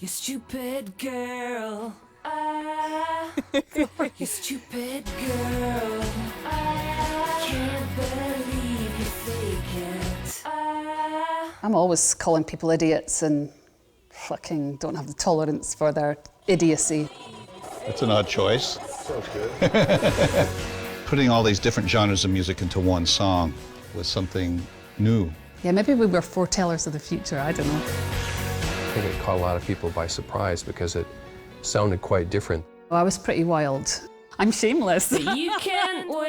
You stupid girl. You stupid girl. I can't believe you fake it. I'm always calling people idiots and fucking don't have the tolerance for their idiocy. That's an odd choice. Sounds good. Putting all these different genres of music into one song was something new. Yeah, maybe we were foretellers of the future, I don't know. I think it caught a lot of people by surprise because it sounded quite different. Well, I was pretty wild. I'm shameless. But you can't wait.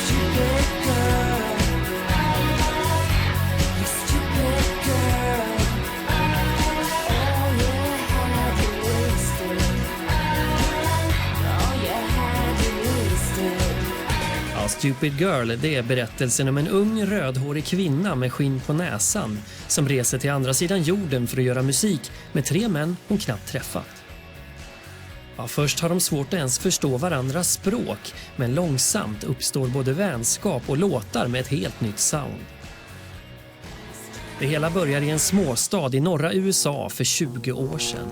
Stupid girl. You stupid girl. All you had you wasted. All you had you wasted. Ja, Stupid Girl, det är berättelsen om en ung rödhårig kvinna med skinn på näsan som reser till andra sidan jorden för att göra musik med 3 män hon knappt träffat. Ja, först har de svårt att ens förstå varandras språk, men långsamt uppstår både vänskap och låtar med ett helt nytt sound. Det hela börjar i en småstad i norra USA för 20 år sedan.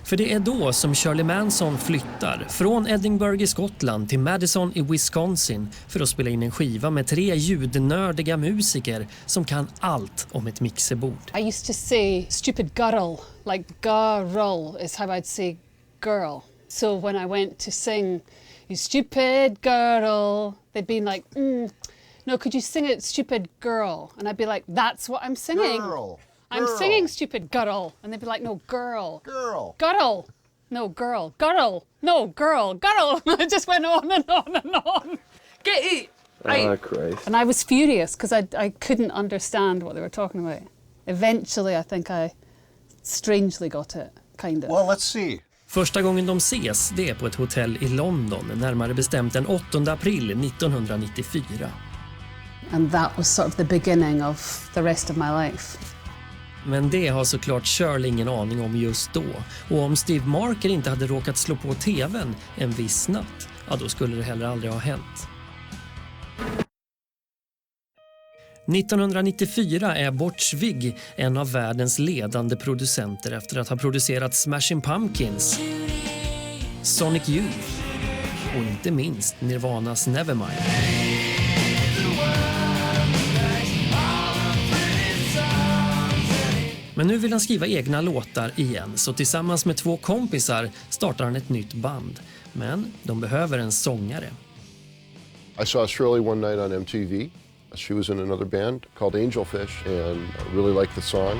För det är då som Shirley Manson flyttar från Edinburgh i Skottland till Madison i Wisconsin för att spela in en skiva med 3 ljudnördiga musiker som kan allt om ett mixerbord. I used to say stupid girl, like girl is how I'd say girl. So when I went to sing, you stupid girl, they'd be like, no, could you sing it stupid girl? And I'd be like, that's what I'm singing. Girl. I'm singing stupid girl. And they'd be like, no, girl. Girl. Girl. No, girl. Girl. No, girl. Girl. It just went on and on and on. Get it. Christ. And I was furious because I couldn't understand what they were talking about. Eventually, I think I strangely got it, kind of. Well, let's see. Första gången de ses, det är på ett hotell i London, närmare bestämt den 8 april 1994. And that was sort of the beginning of the rest of my life. Men det har såklart Shirley ingen aning om just då. Och om Steve Marker inte hade råkat slå på tvn en viss natt, ja då skulle det heller aldrig ha hänt. 1994 är Butch Vig en av världens ledande producenter efter att ha producerat Smashing Pumpkins, Sonic Youth och inte minst Nirvanas Nevermind. Men nu vill han skriva egna låtar igen, så tillsammans med 2 kompisar startar han ett nytt band. Men de behöver en sångare. I saw Shirley one night on MTV. She was in another band called Angelfish and I really liked the song.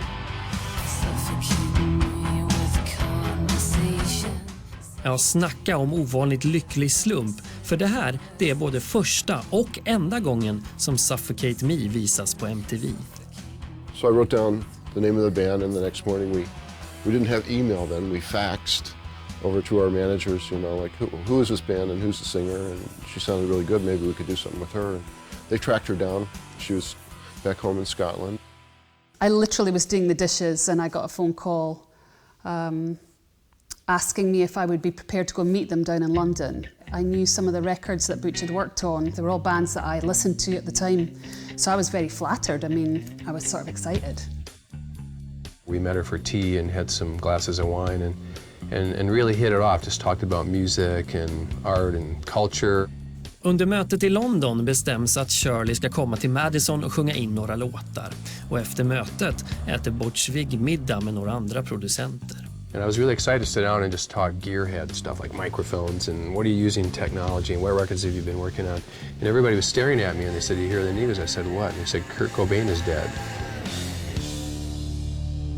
Ja, snacka om ovanligt lycklig slump. För det här, det är både första och enda gången som Suffocate Me visas på MTV. So I wrote down the name of the band and the next morning we didn't have email then, we faxed over to our managers, you know, like who is this band and who's the singer, and she sounded really good, maybe we could do something with her. And they tracked her down. She was back home in Scotland. I literally was doing the dishes and I got a phone call asking me if I would be prepared to go meet them down in London. I knew some of the records that Butch had worked on. They were all bands that I listened to at the time. So I was very flattered. I mean, I was sort of excited. We met her for tea and had some glasses of wine and really hit it off. Just talked about music and art and culture. Under mötet i London bestäms att Shirley ska komma till Madison och sjunga in några låtar. Och efter mötet äter Butch Vig middag med några andra producenter. And I was really excited to sit down and just talk gearhead stuff like microphones and what are you using technology and what records have you been working on? And everybody was staring at me and they said, "Do you hear the news?" I said, "What?" And they said, "Kurt Cobain is dead."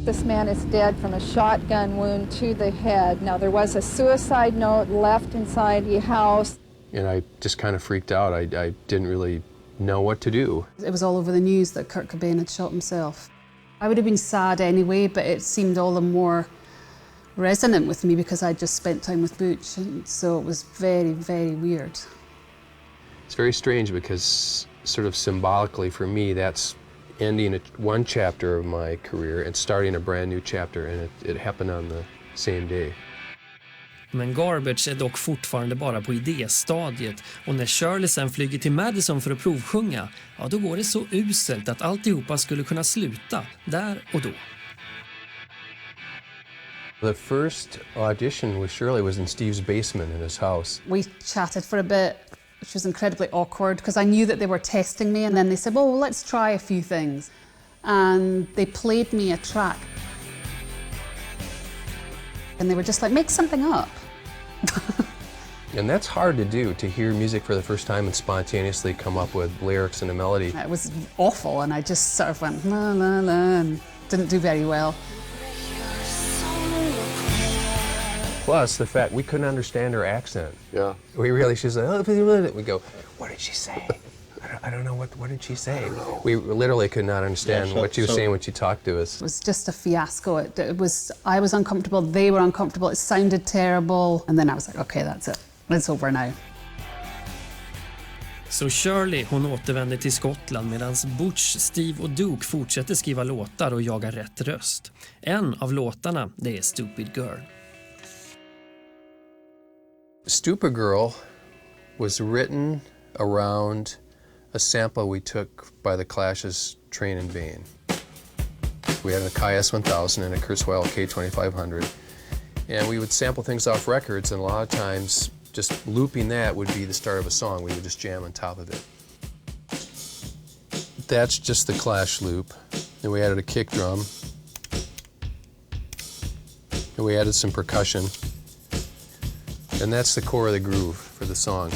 This man is dead from a shotgun wound to the head. Now, there was a suicide note left inside the house. And I just kind of freaked out. I didn't really know what to do. It was all over the news that Kurt Cobain had shot himself. I would have been sad anyway, but it seemed all the more resonant with me because I'd just spent time with Butch, and so it was very, very weird. It's very strange because sort of symbolically for me, that's ending one chapter of my career and starting a brand new chapter, and it happened on the same day. Men Garbage är dock fortfarande bara på idéstadiet och när Shirley sen flyger till Madison för att provsjunga, ja då går det så uselt att alltihopa skulle kunna sluta där och då. The first audition with Shirley was in Steve's basement in his house. We chatted for a bit, which was incredibly awkward because I knew that they were testing me, and then they said, well, let's try a few things. And they played me a track. And they were just like, make something up. And that's hard to do, to hear music for the first time and spontaneously come up with lyrics and a melody. It was awful, and I just sort of went, la, la, la, and didn't do very well. Plus, the fact we couldn't understand her accent. Yeah. She's like, oh, we go, what did she say? I don't know, what did she say? We literally could not understand what she was saying when she talked to us. It was just a fiasco. I was uncomfortable, they were uncomfortable, it sounded terrible. And then I was like, okay, that's it. It's over now. Så Shirley, hon återvänder till Skottland medan Butch, Steve och Duke fortsätter skriva låtar och jaga rätt röst. En av låtarna, det är Stupid Girl. Stupid Girl was written around a sample we took by the Clash's Train in Vain. We had an Akai S1000 and a Kurzweil K2500, and we would sample things off records, and a lot of times just looping that would be the start of a song. We would just jam on top of it. That's just the Clash loop. Then we added a kick drum, and we added some percussion, and that's the core of the groove for the song.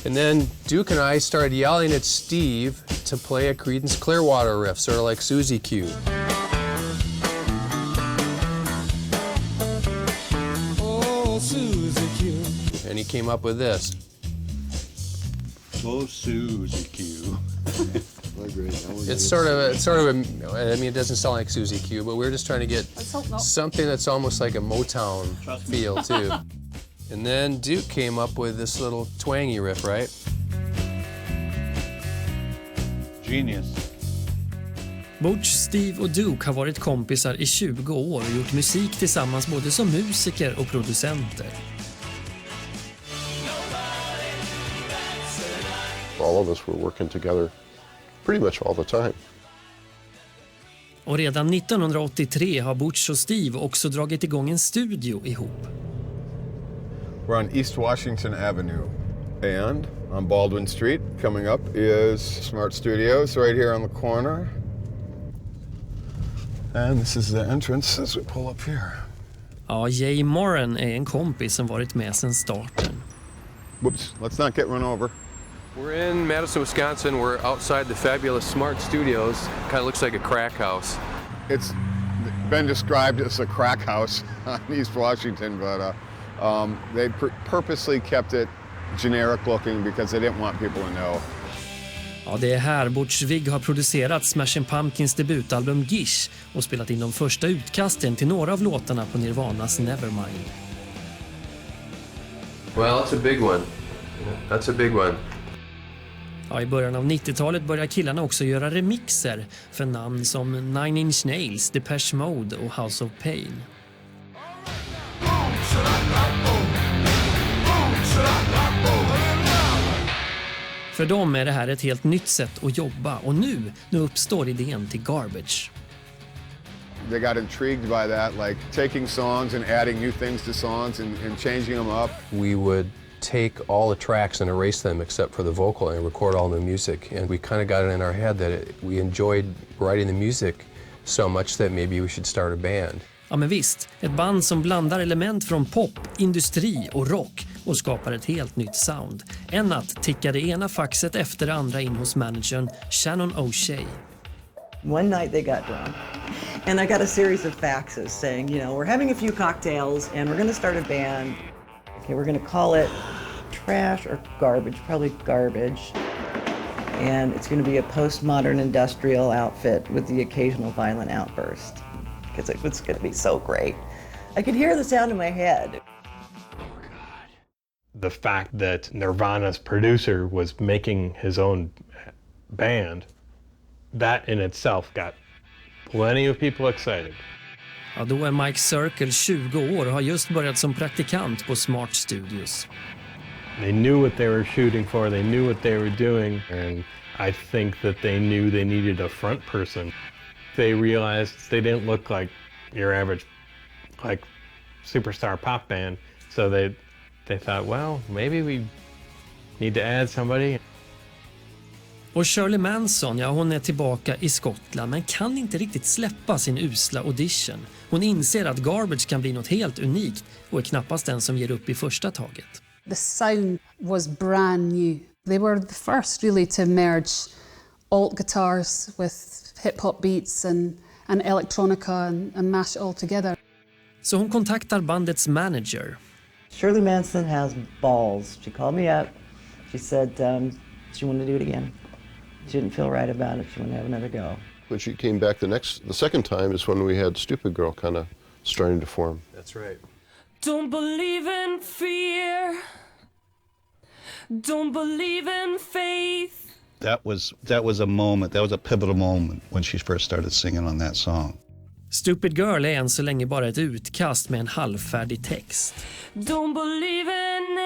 And then Duke and I started yelling at Steve to play a Creedence Clearwater riff, sort of like Susie Q. Oh, Susie Q. And he came up with this. Oh, Susie Q. It's sort of a, I mean, it doesn't sound like Susie Q, but we're just trying to get something that's almost like a Motown feel too. And then Duke came up with this little twangy riff, right? Genius. Butch, Steve och Duke har varit kompisar i 20 år och gjort musik tillsammans både som musiker och producenter. All of us were working together pretty much all the time. Och redan 1983 har Butch och Steve också dragit igång en studio ihop. We're on East Washington Avenue, and on Baldwin Street, coming up is Smart Studios right here on the corner. And this is the entrance as we pull up here. Ja, Jay Moran är en kompis som varit med sedan starten. Whoops, let's not get run over. We're in Madison, Wisconsin. We're outside the fabulous Smart Studios. Kind of looks like a crack house. It's been described as a crack house on East Washington, but they purposely kept it generic looking because they didn't want people to know. Ja, det är här Butch Vig har producerat Smashing Pumpkins debutalbum Gish och spelat in de första utkasten till några av låtarna på Nirvanas Nevermind. Well, it's a big one. That's a big one. Ja, i början av 90-talet började killarna också göra remixer för namn som Nine Inch Nails, Depeche Mode och House of Pain. För dem är det här ett helt nytt sätt att jobba och nu uppstår idén till Garbage. They got intrigued by that, like taking songs and adding new things to songs and changing them up. We would take all the tracks and erase them except for the vocal and record all new music. And we kind of got it in our head that we enjoyed writing the music so much that maybe we should start a band. Ja, men visst, ett band som blandar element från pop, industri och rock och skapar ett helt nytt sound. En natt tickade det ena faxet efter det andra in hos managern Shannon O'Shea. One night they got drunk, and I got a series of faxes saying, you know, we're having a few cocktails and we're going to start a band. Okay, we're going to call it Trash or Garbage, probably Garbage. And it's going to be a postmodern industrial outfit with the occasional violent outburst. Because it was going to be so great. I could hear the sound in my head. The fact that Nirvana's producer was making his own band, that in itself got plenty of people excited. Ja, då är Mike Circle 20 år och har just börjat som praktikant på Smart Studios. They knew what they were shooting for, they knew what they were doing, and I think that they knew they needed a front person. They realized they didn't look like your average like superstar pop band. So they thought, well, maybe we need to add somebody. Och Shirley Manson, ja, hon är tillbaka i Skottland men kan inte riktigt släppa sin usla audition. Hon inser att Garbage kan bli något helt unikt och är knappast den som ger upp i första taget. The sound was brand new. They were the first really to merge alt guitars with hip-hop beats and electronica and mash it all together. Så hon kontaktar bandets manager. Shirley Manson has balls. She called me up. She said she wanted to do it again. She didn't feel right about it. She wanted to have another go. When she came back the second time is when we had Stupid Girl kind of starting to form. That's right. Don't believe in fear. Don't believe in faith. That was a moment, that was a pivotal moment when she first started singing on that song. Stupid Girl är än så länge bara ett utkast med en halvfärdig text. Don't believe in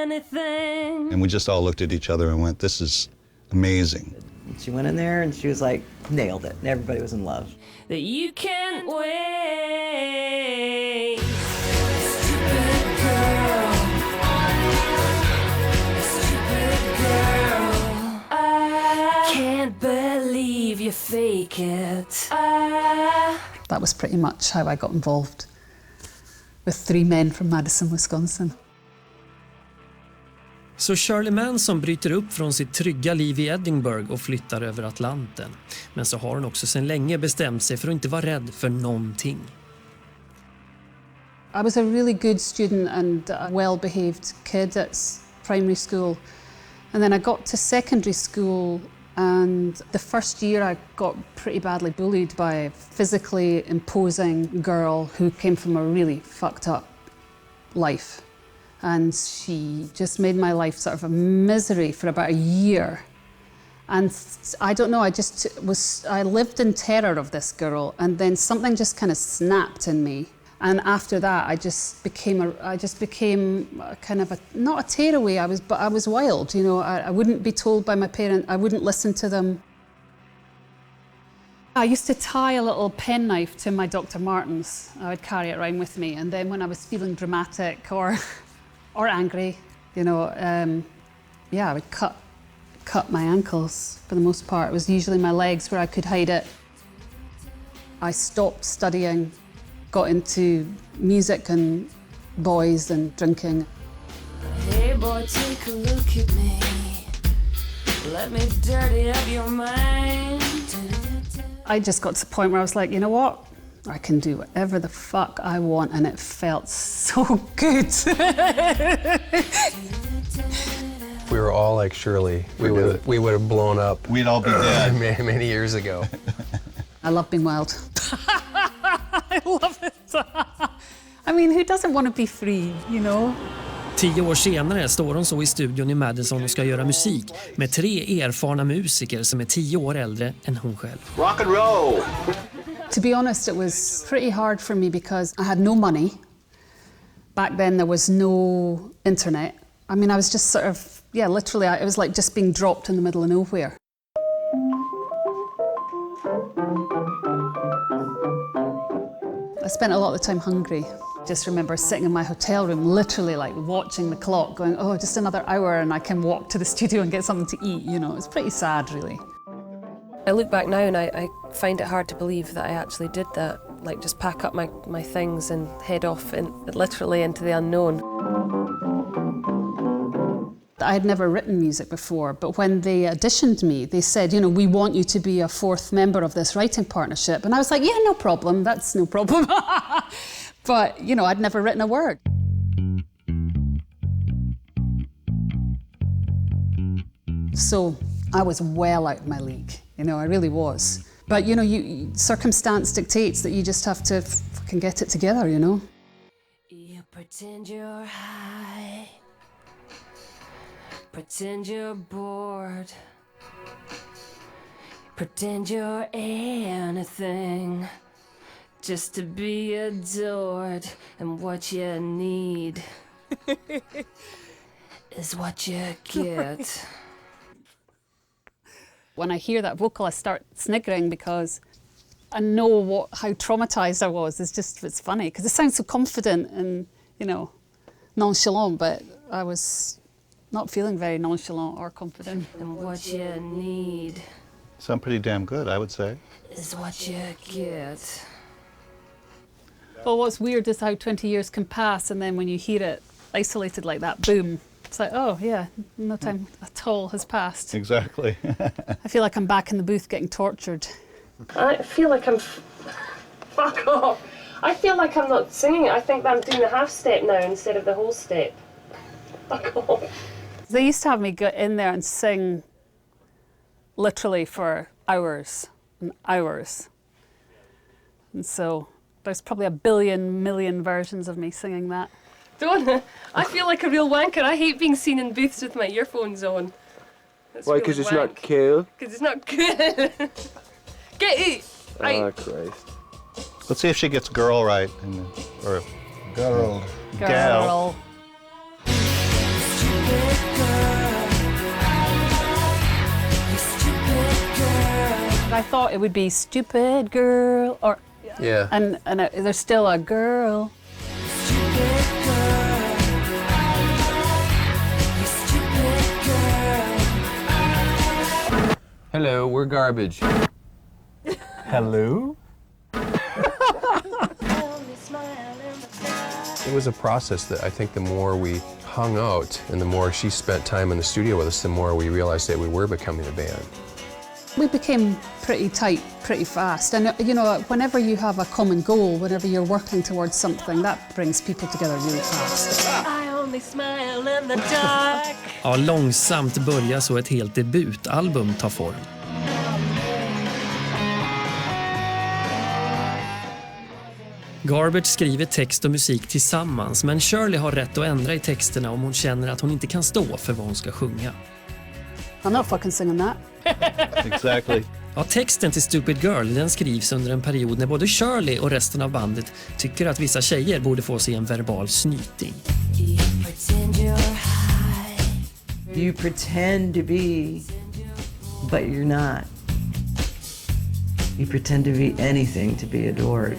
anything. And we just all looked at each other and went, this is amazing. She went in there and she was like, nailed it. And everybody was in love. That you can't wait. Stupid girl. Stupid girl. I can't believe you fake it. That was pretty much how I got involved with 3 men from Madison, Wisconsin. Så Shirley Manson bryter upp från sitt trygga liv i Edinburgh och flyttar över Atlanten. Men så har hon också sedan länge bestämt sig för att inte vara rädd för någonting. I was a really good student and a well-behaved kid at primary school. And then I got to secondary school, and the first year I got pretty badly bullied by a physically imposing girl who came from a really fucked up life. And she just made my life sort of a misery for about a year. And I don't know, I lived in terror of this girl, and then something just kind of snapped in me. And after that, I just became a kind of not a tearaway. I was wild, you know. I wouldn't be told by my parents. I wouldn't listen to them. I used to tie a little penknife to my Dr. Martens. I would carry it around with me, and then when I was feeling dramatic or angry, you know, I would cut my ankles for the most part. It was usually my legs where I could hide it. I stopped studying, got into music and boys and drinking. Hey boy, take a look at me. Let me dirty up your mind. I just got to the point where I was like, you know what? I can do whatever the fuck I want, and it felt so good. If we were all like Shirley, we would have blown up. We'd all be dead. many years ago. I love being wild. I love it. I mean, who doesn't want to be free, you know? 10 år senare står hon så i studion i Madison och ska göra musik med 3 erfarna musiker som är 10 år äldre än hon själv. Rock and roll! To be honest, it was pretty hard for me because I had no money. Back then there was no internet. I mean, I was just sort of, literally, it was like just being dropped in the middle of nowhere. I spent a lot of the time hungry. Just remember sitting in my hotel room, literally like watching the clock, going, oh, just another hour and I can walk to the studio and get something to eat, you know. It's pretty sad, really. I look back now and I find it hard to believe that I actually did that. Like, just pack up my things and head off literally into the unknown. I had never written music before, but when they auditioned me, they said, you know, we want you to be a 4th member of this writing partnership. And I was like, yeah, no problem, that's no problem. But, you know, I'd never written a word. So I was well out of my league, you know, I really was. But, you know, circumstance dictates that you just have to fucking get it together, you know? You pretend you're high. Pretend you're bored. Pretend you're anything. Just to be adored. And what you need is what you get. When I hear that vocal, I start sniggering because I know how traumatized I was. It's funny because it sounds so confident and, you know, nonchalant, but I was not feeling very nonchalant or confident. And what you need Sound pretty damn good, I would say. is what you get. Well, what's weird is how 20 years can pass, and then when you hear it isolated like that, boom, it's like, oh yeah, no time at all has passed. Exactly. I feel like I'm back in the booth getting tortured. I feel like I'm... Fuck off! I feel like I'm not singing it. I think I'm doing the half step now instead of the whole step. Fuck off. They used to have me go in there and sing literally for hours and hours. And so there's probably 1 billion million versions of me singing that. Don't I feel like a real wanker. I hate being seen in booths with my earphones on. That's Why? really Because it's wank. not cool? Because it's not cool. Get it! Right. Oh, Christ. Let's see if she gets girl right. Or girl. Gal. I thought it would be stupid girl, or Yeah. and there's still a girl. Hello, we're garbage. Hello? It was a process that I think the more we hung out and the more she spent time in the studio with us, the more we realized that we were becoming a band. We became pretty tight pretty fast. And, you know, whenever you have a common goal, whenever you're working towards something, that brings people together really fast. I only smile in the dark. Ja, långsamt börjar så ett helt debutalbum ta form. Garbage skriver text och musik tillsammans, men Shirley har rätt att ändra i texterna om hon känner att hon inte kan stå för vad hon ska sjunga. I'm not fucking singing that. Exactly. Ja, texten till Stupid Girl den skrivs under en period när både Shirley och resten av bandet tycker att vissa tjejer borde få sig en verbal snyting. You pretend to be, but you're not. You pretend to be anything to be adored.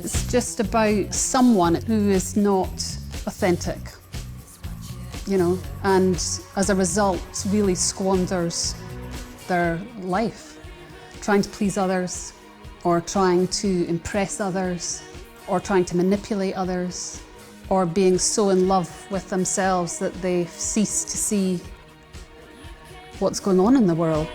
It's just about someone who is not authentic, you know, and as a result really squanders their life, trying to please others, or trying to impress others, or trying to manipulate others, or being so in love with themselves that they cease to see what's going on in the world.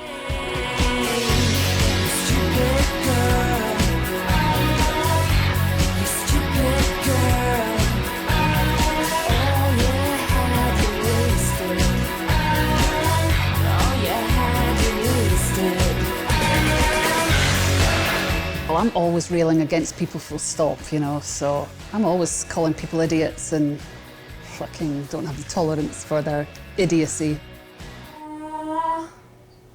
Well, I'm always railing against people full stop, you know, so I'm always calling people idiots and fucking don't have the tolerance for their idiocy.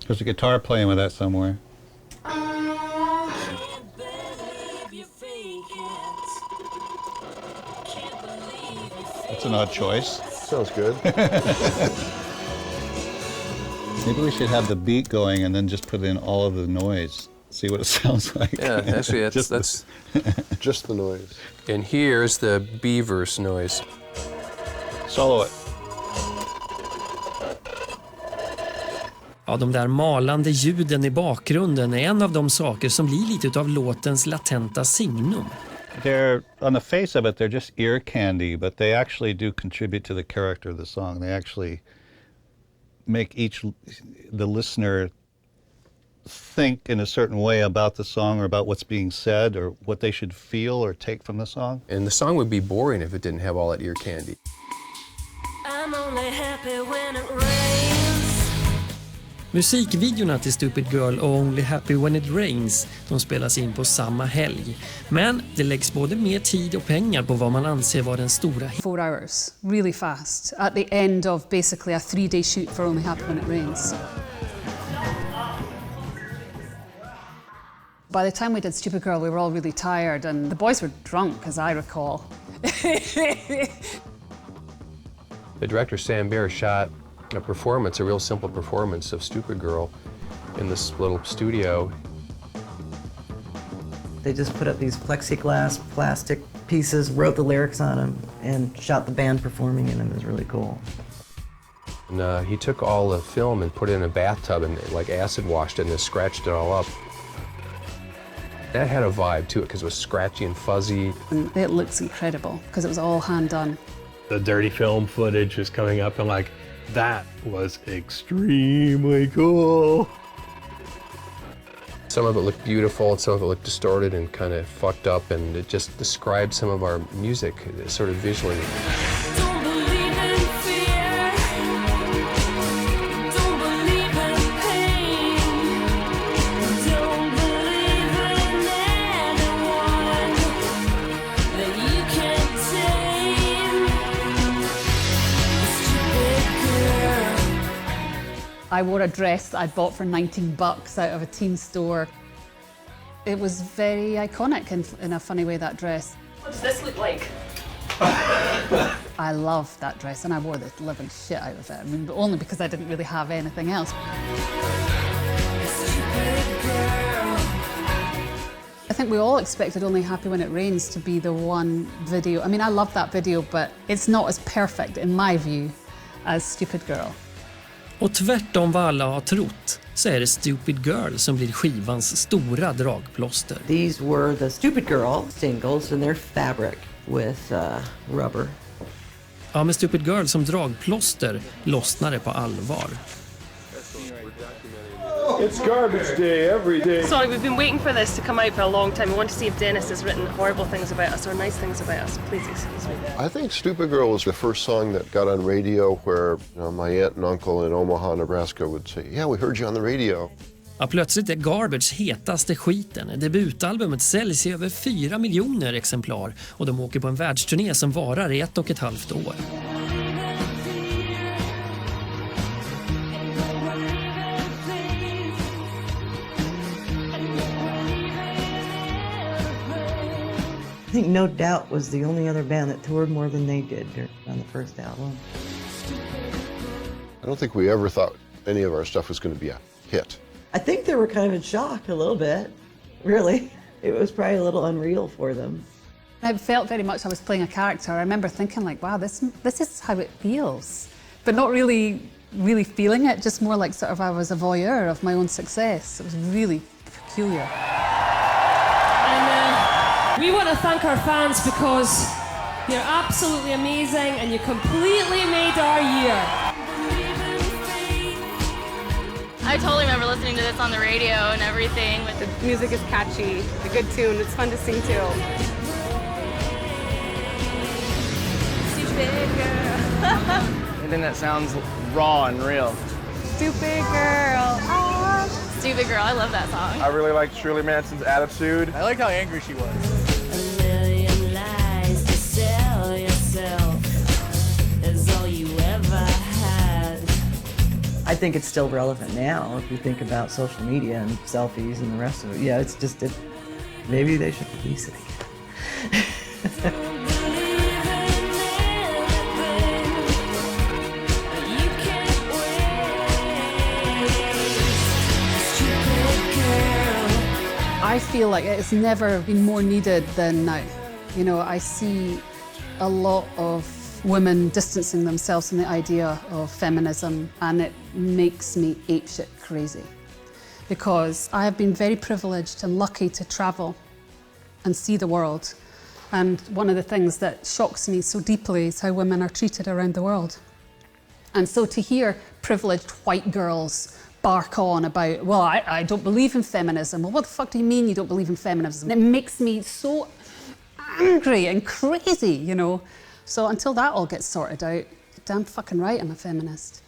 There's a guitar playing with that somewhere. That's an odd choice. Sounds good. Maybe we should have the beat going and then just put in all of the noise. See what it sounds like. Yeah, actually, that's just the noise. And here's the B-verse noise. Solo it. Ja, de där malande ljuden i bakgrunden är en av de saker som blir lite utav låtens latenta signum. They're, on the face of it, they're just ear candy, but they actually do contribute to the character of the song. They actually make the listener think in a certain way about the song or about what's being said or what they should feel or take from the song. And the song would be boring if it didn't have all that ear candy. I'm only happy when it rains. Musikvideorna till Stupid Girl och Only Happy When It Rains de spelas in på samma helg. Men det läggs både mer tid och pengar på vad man anser vara den stora 4 hours, really fast, at the end of basically a 3-day shoot for Only Happy When It Rains. By the time we did Stupid Girl, we were all really tired and the boys were drunk, as I recall. The director, Sam Baer, shot a real simple performance of Stupid Girl in this little studio. They just put up these plexiglass plastic pieces, wrote the lyrics on them, and shot the band performing in them. It was really cool. And he took all the film and put it in a bathtub and like acid washed it and just scratched it all up. That had a vibe to it because it was scratchy and fuzzy. And it looks incredible because it was all hand done. The dirty film footage is coming up and like, that was extremely cool. Some of it looked beautiful and some of it looked distorted and kind of fucked up, and it just described some of our music sort of visually. Don't believe in fear. Don't believe in pain. Don't believe in anyone that you can't tame. Stupid girl. I wore a dress that I bought for $19 out of a teen store. It was very iconic in a funny way, that dress. What does this look like? I love that dress and I wore the living shit out of it. I mean, but only because I didn't really have anything else. I think we all expected Only Happy When It Rains to be the one video. I mean, I love that video, but it's not as perfect in my view as Stupid Girl. Och tvärtom vad alla har trott så är det Stupid Girl som blir skivans stora dragplåster. These were the Stupid Girl singles and they're fabric with rubber. Ja, med Stupid Girl som dragplåster lossnar det på allvar. It's garbage day every day. Sorry, we've been waiting for this to come out for a long time. We want to see if Dennis has written horrible things about us or nice things about us. Please excuse me. I think Stupid Girl was the first song that got on radio where my aunt and uncle in Omaha, Nebraska would say, yeah, we heard you on the radio. Ja, plötsligt är Garbage hetaste skiten. Debutalbumet säljs i över 4 miljoner exemplar och de åker på en världsturné som varar i 1,5 år. I think No Doubt was the only other band that toured more than they did on the first album. I don't think we ever thought any of our stuff was going to be a hit. I think they were kind of in shock a little bit, really. It was probably a little unreal for them. I felt very much I was playing a character. I remember thinking like, wow, this is how it feels. But not really feeling it, just more like sort of I was a voyeur of my own success. It was really peculiar. We want to thank our fans because you're absolutely amazing and you completely made our year. I totally remember listening to this on the radio and everything. The music is catchy, a good tune, it's fun to sing to. Stupid girl. Anything that sounds raw and real. Stupid girl. Oh. Stupid girl, I love that song. I really liked Shirley Manson's attitude. I liked how angry she was. A million lies to sell yourself is all you ever had. I think it's still relevant now if you think about social media and selfies and the rest of it. Yeah, it's just, maybe they should release it again. I feel like it's never been more needed than now. You know, I see a lot of women distancing themselves from the idea of feminism, and it makes me apeshit crazy. Because I have been very privileged and lucky to travel and see the world. And one of the things that shocks me so deeply is how women are treated around the world. And so to hear privileged white girls bark on about, well, I don't believe in feminism. Well, what the fuck do you mean you don't believe in feminism? It makes me so angry and crazy, you know. So until that all gets sorted out, you're damn fucking right I'm a feminist.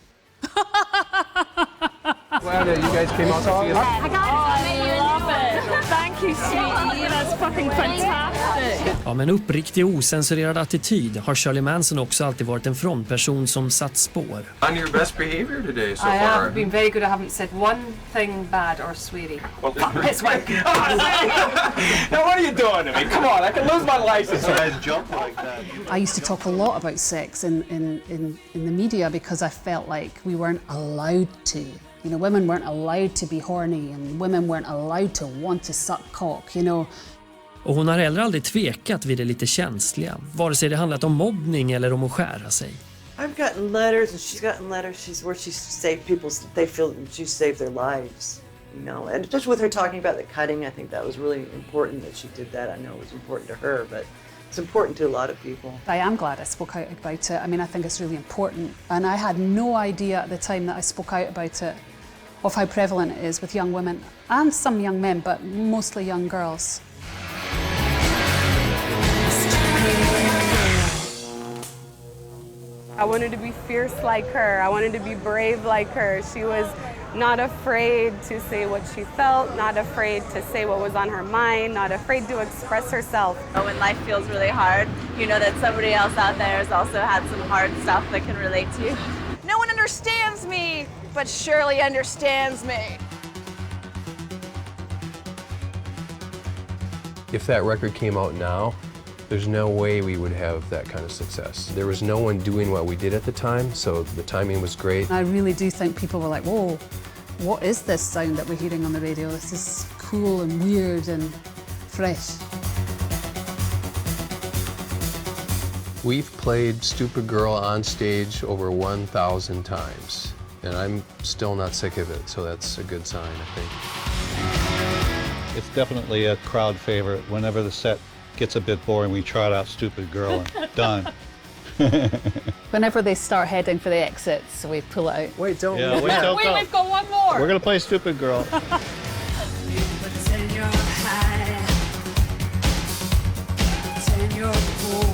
Glad that you guys came out to see us. I love it. Thank you, sweetie. That's fucking fantastic. Ja, med en uppriktig osensurerad attityd har Shirley Manson också alltid varit en frontperson som satt spår. On your best behavior today so I far. have been very good. I haven't said one thing bad or sweary. Well, it's like, now what are you doing to me? Come on, I can lose my license. I jump like that. I used to talk a lot about sex in the media because I felt like we weren't allowed to. You know, women weren't allowed to be horny and women weren't allowed to want to suck cock, you know. Och hon har heller aldrig tvekat vid det lite känsliga, vare sig det handlat om mobbning eller om att skära sig. I've gotten letters and she's gotten letters where she's saved people's, they feel she saved their lives, you know. And just with her talking about the cutting, I think that was really important that she did that. I know it was important to her, but it's important to a lot of people. I am glad I spoke out about it. I mean, I think it's really important. And I had no idea at the time that I spoke out about it of how prevalent it is with young women and some young men, but mostly young girls. I wanted to be fierce like her. I wanted to be brave like her. She was not afraid to say what she felt, not afraid to say what was on her mind, not afraid to express herself. When life feels really hard, you know that somebody else out there has also had some hard stuff that can relate to you. No one understands me, but Shirley understands me. If that record came out now, there's no way we would have that kind of success. There was no one doing what we did at the time, so the timing was great. I really do think people were like, whoa, what is this sound that we're hearing on the radio? This is cool and weird and fresh. We've played Stupid Girl on stage over 1,000 times, and I'm still not sick of it, so that's a good sign, I think. It's definitely a crowd favorite. Whenever the set gets a bit boring, we trot out Stupid Girl and done. Whenever they start heading for the exits, so we pull it out. Wait, don't. Yeah, wait, don't Wait, go. we've got one more. We're gonna play Stupid Girl. Pretend you're high. Pretend you're cool.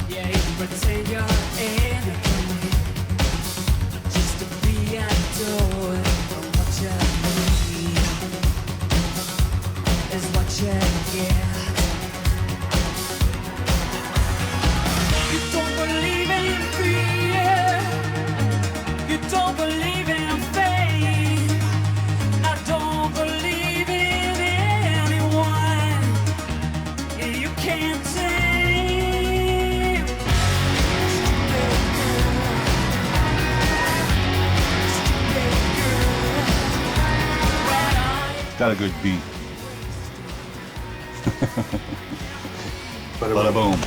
Yeah, you pretend you're anything just to be adored. But what you need is what you get. You don't believe in fear. You don't believe in fate. I don't believe in anyone. You can't tame. Got a good beat. Bada boom.